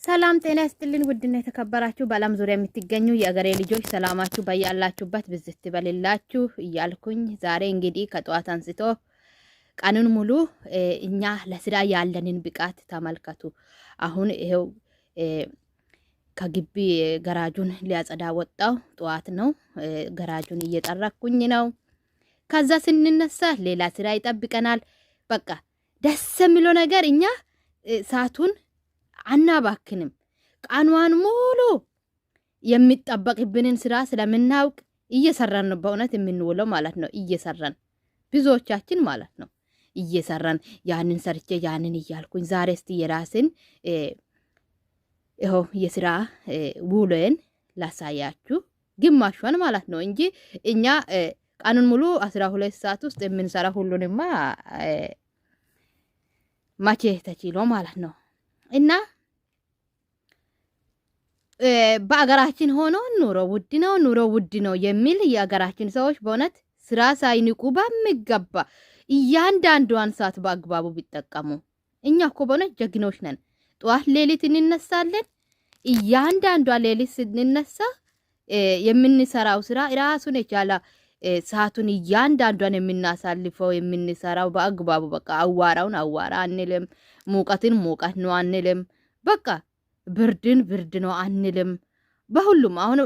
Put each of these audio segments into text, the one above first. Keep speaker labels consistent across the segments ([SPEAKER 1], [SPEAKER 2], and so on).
[SPEAKER 1] ሰላም ጤና ይስጥልን ውድና የተከበራችሁ በዓለም ዙሪያ የምትገኙ የአገሬ ልጆች ሰላማችሁ በያላችሁበት ብዝት ይበልላችሁ እያልኩኝ ዛሬ እንግዲህ ከጠዋት አንስቶ ቀኑን ሙሉ እኛ ለስራ ያለንን ብቃት ተመልከቱ። አሁን ይሄው ከግቢ ገራጁን ሊያጸዳ ወጣው ጠዋት ነው። ገራጁን እየጠረኩኝ ነው። ከዛ ስንነሳ ሌላ ስራ ይጠብቀናል። በቃ ደስ የሚለው ነገር እኛ ሰዓቱን አናባክንም። ቀኗን ሙሉ የሚጠበቅብንን ስራ ስለምናውቅ እየሰራን ነው። በእውነት የምንውለው ማለት ነው። እየሰራን ብዙዎቻችን ማለት ነው እየሰራን ያንን ሰርቼ ያንን እያልኩኝ ዛሬ እስቲ የራስን ይኸው የስራ ውሎዬን ላሳያችሁ ግማሿን ማለት ነው እንጂ እኛ ቀኑን ሙሉ 12 ሰዓት ውስጥ የምንሰራ ሁሉንማ መቼ ተችሎ ማለት ነው። እና በአገራችን ሆኖ ኑሮ ውድ ነው የሚል የአገራችን ሰዎች በእውነት ስራ ሳይንቁ በሚገባ እያንዳንዷን ሰዓት በአግባቡ ቢጠቀሙ። እኛ እኮ በእውነት ጀግኖች ነን። ጠዋት ሌሊት እንነሳለን። እያንዳንዷ ሌሊት ስንነሳ የምንሰራው ስራ ራሱን የቻለ ሰዓቱን እያንዳንዷን የምናሳልፈው የምንሰራው በአግባቡ በቃ አዋራውን አዋራ አንልም። ሙቀትን ሙቀት ነው አንልም። በቃ ብርድን ብርድ ነው አንልም። በሁሉም አሁን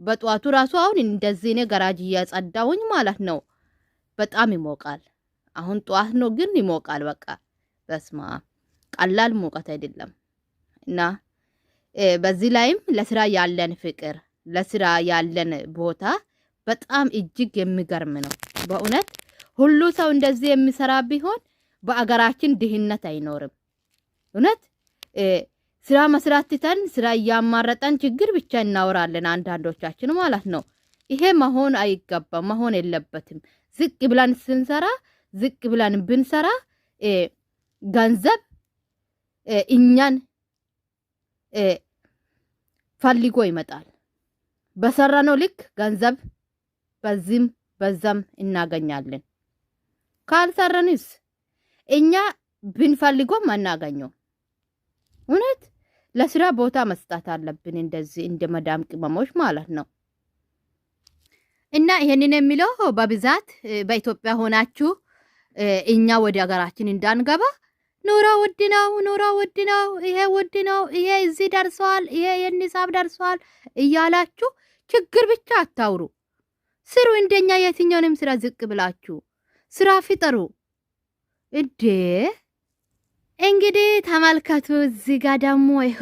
[SPEAKER 1] በጧቱ ራሱ አሁን እንደዚህ ነው ገራጅ እያጸዳውኝ ማለት ነው። በጣም ይሞቃል። አሁን ጧት ነው ግን ይሞቃል። በቃ በስማ ቀላል ሙቀት አይደለም። እና በዚህ ላይም ለስራ ያለን ፍቅር ለስራ ያለን ቦታ በጣም እጅግ የሚገርም ነው። በእውነት ሁሉ ሰው እንደዚህ የሚሰራ ቢሆን በአገራችን ድህነት አይኖርም። እውነት ስራ መስራት ትተን ስራ እያማረጠን ችግር ብቻ እናወራለን አንዳንዶቻችን ማለት ነው። ይሄ መሆን አይገባም፣ መሆን የለበትም። ዝቅ ብለን ስንሰራ ዝቅ ብለን ብንሰራ ገንዘብ እኛን ፈልጎ ይመጣል። በሰራነው ልክ ገንዘብ በዚህም በዛም እናገኛለን። ካልሰራንስ እኛ ብንፈልጎም አናገኘው። እውነት ለስራ ቦታ መስጣት አለብን፣ እንደዚህ እንደ መዳም ቅመሞች ማለት ነው። እና ይሄንን የሚለው በብዛት በኢትዮጵያ ሆናችሁ እኛ ወደ ሀገራችን እንዳንገባ ኑሮ ውድ ነው፣ ኑሮ ውድ ነው፣ ይሄ ውድ ነው፣ ይሄ እዚህ ደርሷል፣ ይሄ የኒሳብ ደርሷል እያላችሁ ችግር ብቻ አታውሩ። ስሩ። እንደኛ የትኛውንም ስራ ዝቅ ብላችሁ ስራ ፍጠሩ። እንዴ እንግዲህ ተመልከቱ። እዚህ ጋር ደግሞ ይኸው